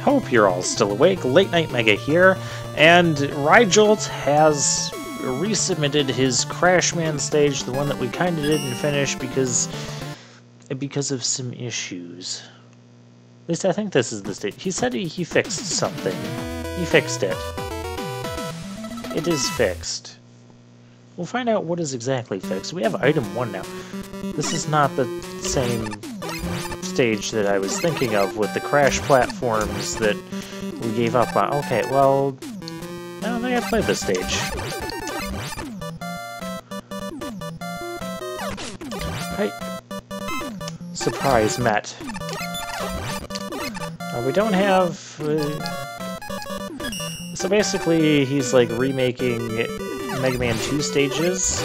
hope you're all still awake. Late Night Mega here, and RaiJolt has resubmitted his Crashman stage, the one that we kind of didn't finish because of some issues. At least I think this is the stage. He said he fixed something. He fixed it. It is fixed. We'll find out what is exactly fixed. We have item 1 now. This is not the same stage that I was thinking of with the crash platforms that we gave up on. Okay, well, I don't think I played this stage. Hey. Surprise met. We don't have... So basically, he's like remaking Mega Man 2 stages,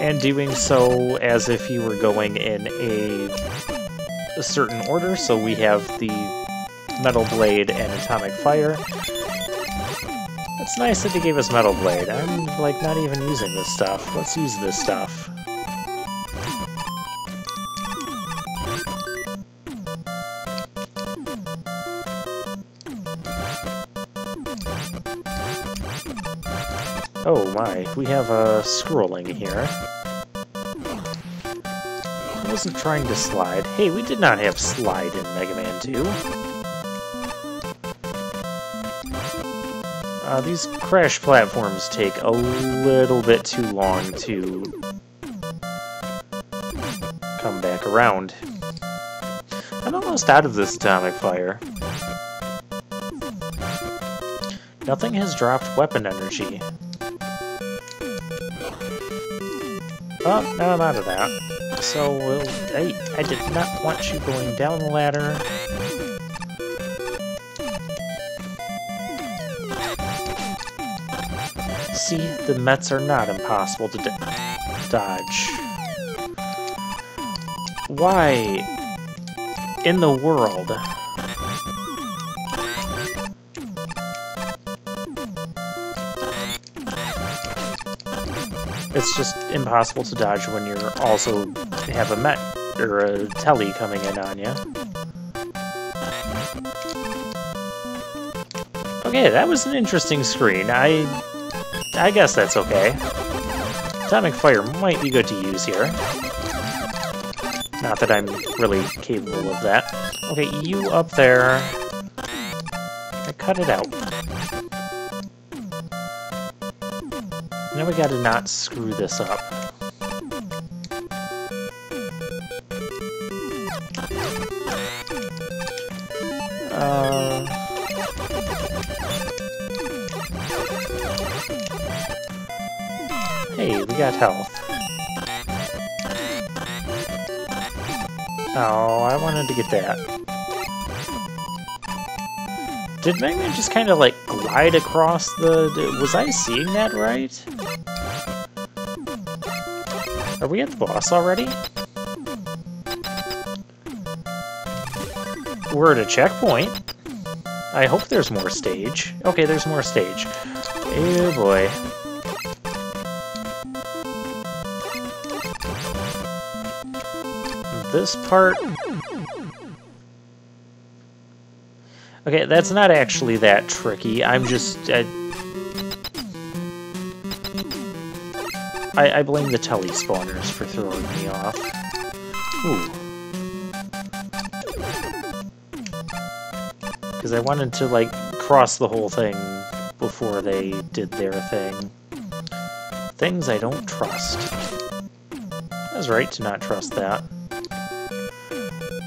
and doing so as if he were going in a certain order. So we have the Metal Blade and Atomic Fire. It's nice that he gave us Metal Blade. I'm like not even using this stuff. Let's use this stuff. Oh my, we have scrolling here. I wasn't trying to slide. Hey, we did not have slide in Mega Man 2. These crash platforms take a little bit too long to come back around. I'm almost out of this Atomic Fire. Nothing has dropped weapon energy. Oh, no, I'm out of that. So, I did not want you going down the ladder. See, the Mets are not impossible to dodge. Why in the world? It's just impossible to dodge when you're also have a Met or a Telly coming in on you. Okay, that was an interesting screen. I guess that's okay. Atomic Fire might be good to use here. Not that I'm really capable of that. Okay, you up there. I cut it out. Now we gotta not screw this up. Hey, we got health. Oh, I wanted to get that. Did Mega Man just kind of like glide across the... Was I seeing that right? Are we at the boss already? We're at a checkpoint. I hope there's more stage. Okay, there's more stage. Oh boy. This part... Okay, that's not actually that tricky. I'm just... I blame the telly spawners for throwing me off. Ooh. Because I wanted to, like, cross the whole thing before they did their thing. Things I don't trust. I was right to not trust that.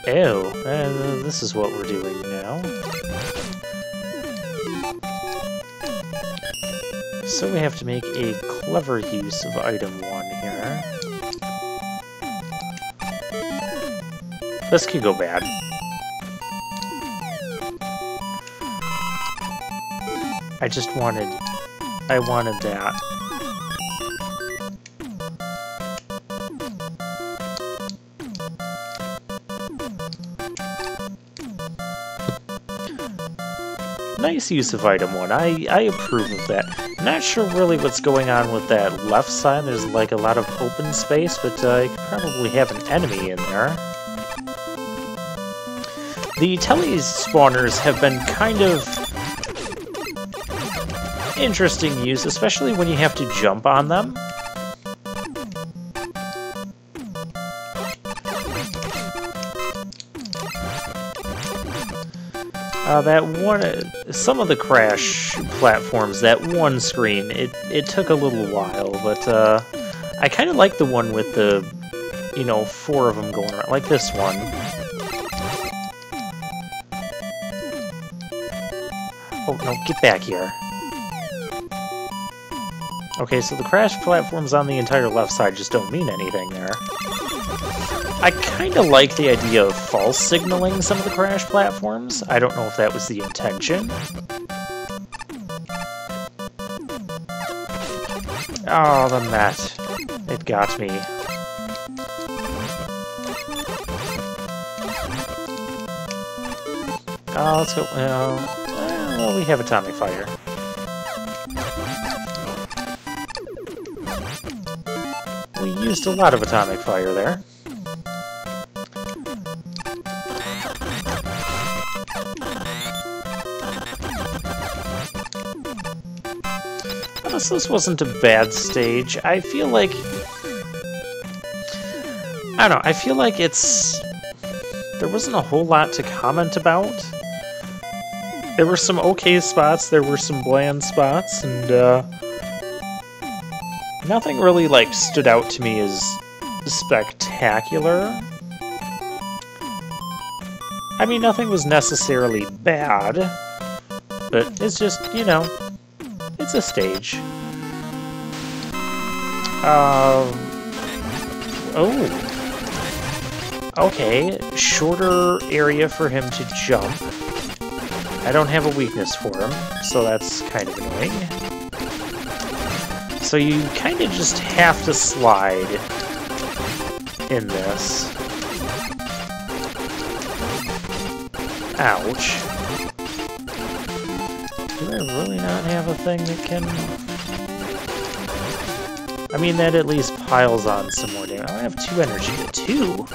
Ew, this is what we're doing now. So we have to make a clever use of item 1 here. This could go bad. I wanted that. Nice use of item 1. I approve of that. Not sure really what's going on with that left side. There's like a lot of open space, but you could probably have an enemy in there. The tele-spawners have been kind of interesting use, especially when you have to jump on them. That one, some of the crash platforms, that one screen, it took a little while, but I kind of like the one with the, you know, 4 of them going around, like this one. Oh, no, get back here. Okay, so the crash platforms on the entire left side just don't mean anything there. I kind of like the idea of false signaling some of the crash platforms. I don't know if that was the intention. Oh, the net. It got me. Oh, let's go. Well, we have atomic fire. We used a lot of atomic fire there. This wasn't a bad stage. I feel like... I don't know, I feel like it's... There wasn't a whole lot to comment about. There were some okay spots, there were some bland spots, and nothing really, like, stood out to me as spectacular. I mean, nothing was necessarily bad, but it's just, you know, it's a stage. Oh. Okay, shorter area for him to jump. I don't have a weakness for him, so that's kind of annoying. So you kind of just have to slide in this. Ouch. Do I really not have a thing that can... I mean, that at least piles on some more damage. I have 2 energy. 2?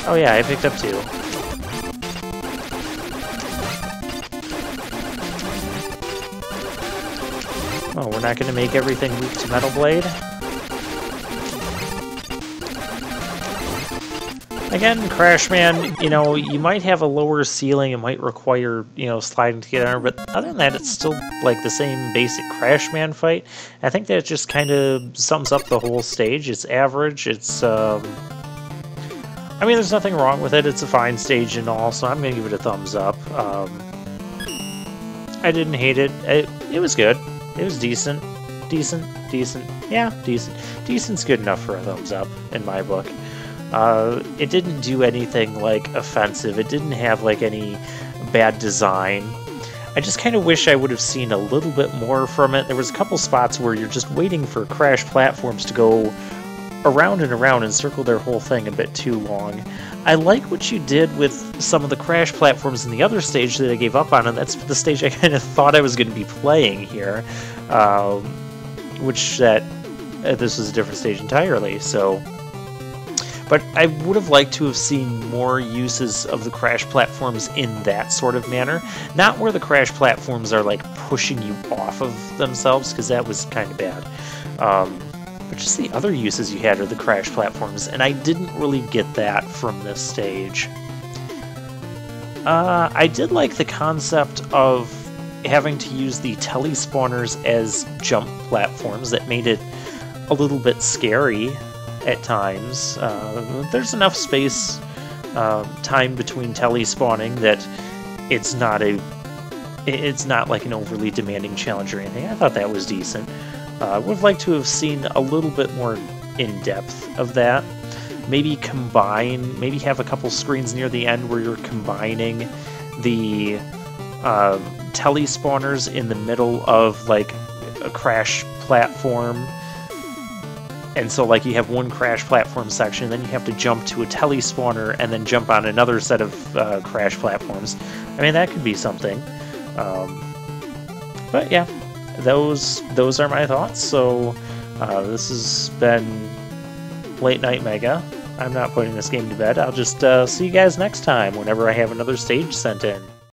Oh yeah, I picked up 2. Oh, we're not going to make everything weak to Metal Blade? Again, Crashman, you know, you might have a lower ceiling, it might require, you know, sliding to get under, but other than that, it's still, like, the same basic Crashman fight. I think that just kind of sums up the whole stage. It's average, it's, I mean, there's nothing wrong with it, it's a fine stage and all, so I'm gonna give it a thumbs up. I didn't hate it. It was good. It was decent. Decent. Yeah, decent. Decent's good enough for a thumbs up, in my book. It didn't do anything, like, offensive. It didn't have, like, any bad design. I just kind of wish I would have seen a little bit more from it. There was a couple spots where you're just waiting for crash platforms to go around and around and circle their whole thing a bit too long. I like what you did with some of the crash platforms in the other stage that I gave up on, and that's the stage I kind of thought I was going to be playing here, this was a different stage entirely, so... But I would have liked to have seen more uses of the crash platforms in that sort of manner. Not where the crash platforms are, like, pushing you off of themselves, because that was kind of bad. But just the other uses you had are the crash platforms, and I didn't really get that from this stage. I did like the concept of having to use the tele-spawners as jump platforms. That made it a little bit scary at times. There's enough space, time between tele-spawning that it's not like an overly demanding challenge or anything. I thought that was decent. I would have liked to have seen a little bit more in-depth of that. Maybe have a couple screens near the end where you're combining the tele-spawners in the middle of, like, a crash platform. And so, like, you have one crash platform section, then you have to jump to a tele-spawner and then jump on another set of crash platforms. I mean, that could be something. But yeah, those are my thoughts. So this has been Late Night Mega. I'm not putting this game to bed. I'll just see you guys next time whenever I have another stage sent in.